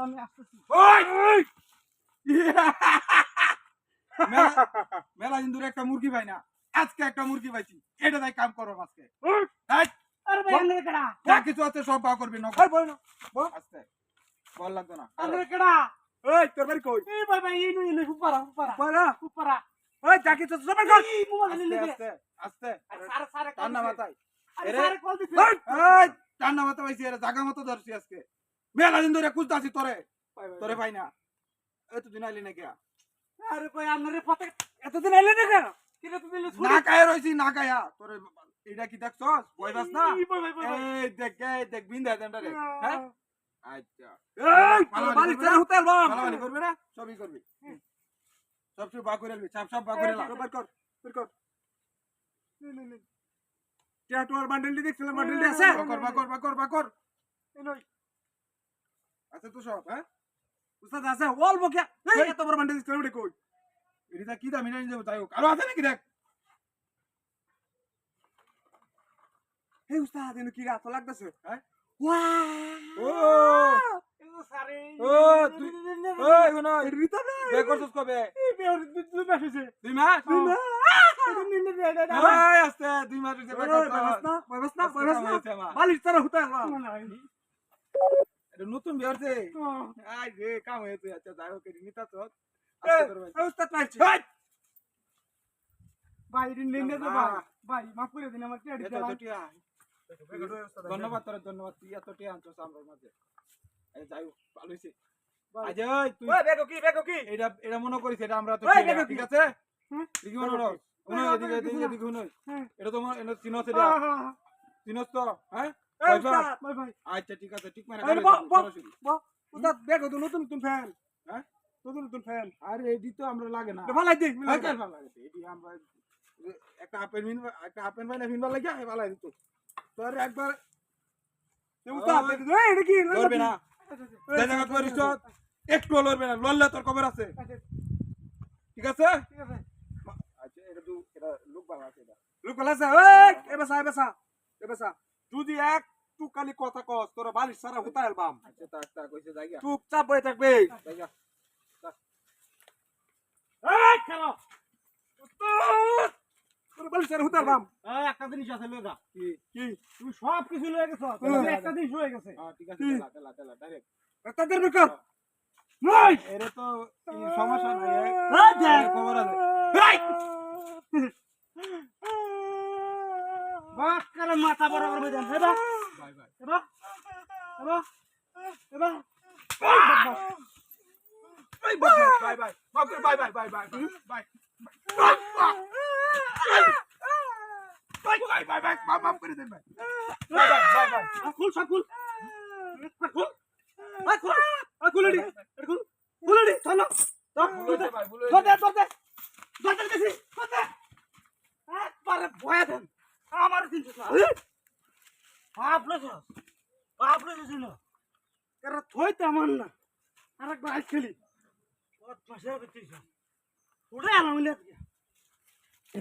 আমি আসতেছি। ওই মেলা দিন ধরে একটা মুরগি পাই না, আজকে একটা মুরগি পাইছি, এটা তাই কাম করো আজকে। আরে ভাই আন্নে কেডা? যা কিছু আছে সব বা করবি নক আস্তে বল লাগতো না। আন্নে কেডা? ওই তোর বাড়ি কই? এই ভাই ভাই ইনু ফুপারা ফুপারা পারা ফুপারা। ওই যাকে তো সবাই কর এই মোবাইল আস্তে নিলে আস্তে আস্তে সারে সারে কল টান্না দিছে। মাথায় আরে এরে সারে কল দিছে। এই টান্না মাথা পাইছি, এর জায়গা মতো ধরছি আজকে। মেলা দিন ধরে খুঁজতাছি তোরে, তোরে পাই না। এতদিন আইলি না কিয়া? আরে ভাই আন্নারে পথে এতদিন আইলে না কেন? কিরে তুমি দিলে না কায়া রইছি না কায়া তোরে। এটা কি দেখছস ভয় পাস না? এই ভাই ভাই ভাই। এই দেখ বিন্দা দেনটা রে। হ্যাঁ আচ্ছা এই তোর বাড়ি ছেড়ে হুতাল বাম মালামালি করবি না? সবই করবি, সব সব বা করে আলবি, সব বা করে লা। বের কর বের কর টিয়াটোর বান্ডেলটি দেখছিলাম, বান্ডেলটি আছে? বা কর। এনই আচ্ছা তো সব হ্যাঁ উস্তাদ আছে অল্প কে? এই এত বড় বান্ডেল দেখছিলাম এটা কই? এটা কি দামি না যাবো তাই হোক। আরো আছে নাকি দেখ? এই উস্তাদ এনে কি রাত লাগতেছে? হ্যাঁ ওয়াও ও এনো সারে ও তুই ওই শুনো এর ভিতরে বে করছস কবে? এই বের দুই মাস হইছে। 2 মাস? এটা নিলে দে দে। ওই আস্তে 2 মাস হইছে বে করছস। বাইবাস না বালিশ ছাড়া হুতাল বাম এটা নতুন বিয়ারছে। হ্যাঁ। আই রে কাম হয়েছে। আচ্ছা যাই হোক এটি নিতা তো এই উস্তাদ পাইছি ভাই এটা নিলে দে ভাই। ভাই মাফ করে দিন আমার টিয়া এত দিতে ভাই। টিয়া ধন্যবাদ তোর ধন্যবাদ, তুই এত টিয়া আনছস আমার মাঝে। এই যাই হোক ভালো হইছে। আজ ওই তুই ওই বেগো কি এটা মনে করিস এটা আমরা তো ওই টিয়া, দেখো কি? ঠিক আছে? হ্যাঁ? ঠিক মনে করো উনো এদিকে উনো হ্যাঁ। এটা তোমার এনে চিনস হ্যাঁ, এটা হ্যাঁ, হ্যাঁ। চিনস তো হ্যাঁ এই কইবা? উস্তাদ ভাই ভাই। আচ্ছা ঠিক আছে, ঠিক মানে আরে উস্তাদ বেগো তো নতুন নতুন ফ্যান হ্যাঁ নতুন ফ্যান আরে এডি তো আমরা লাগে না। ভালাই দে হ্যাঁ কেন ভালো লাগে এডি আমরা একটা হাফ প্যান্ট বাইনা ফিনবার লাগে ভালো দিত তোর একবার উস্তাদ এই এটা কি লড়বে না যে জায়গা করিস একটু লড়বে না, লড়লে তোর খবর আছে, ঠিক আছে? ঠিক আছে। আচ্ছা এটা লোক ভালো আছে এটা। লোক আছে এই এবেসা যদি এক টু খালি কথা কস তোর বালিশ ছাড়া হুতাল বাম আচ্ছা তা কইছে জায়গা চুপচাপ বসে থাকবে জায়গা এই খেলো। উস্তাদ তোর বালিশ ছাড়া হুতাল বাম এই একটা জিনিস আছে লইগা। কি কি তুমি সব কিছু লয়ে গেছো। তুমি একটা জিনিস হয়ে গেছে। হ্যাঁ ঠিক আছে তেলা ডাইরেক্ট তাদের বের কর নই। এরে তো সমস্যা নাই এই দেখ। খবর আছে। বাস করে মাথা বরাবর হয়ে যান। এবার বাই বাই এবার এবার এবার বাই বাই বাই বাই করে দেন ভাই বাই খুল সব খুল। খুল খুল খুলড়ি খুল খুলড়ি চলো ভাই বলে দে গেছি দে একবারে ভয় দেন আমার চিন্তা বাপরে ছিল এরা থইতে আমার না আরেকবার আইস খেলি 5 মাসের ভিতরে উড়ে আলাম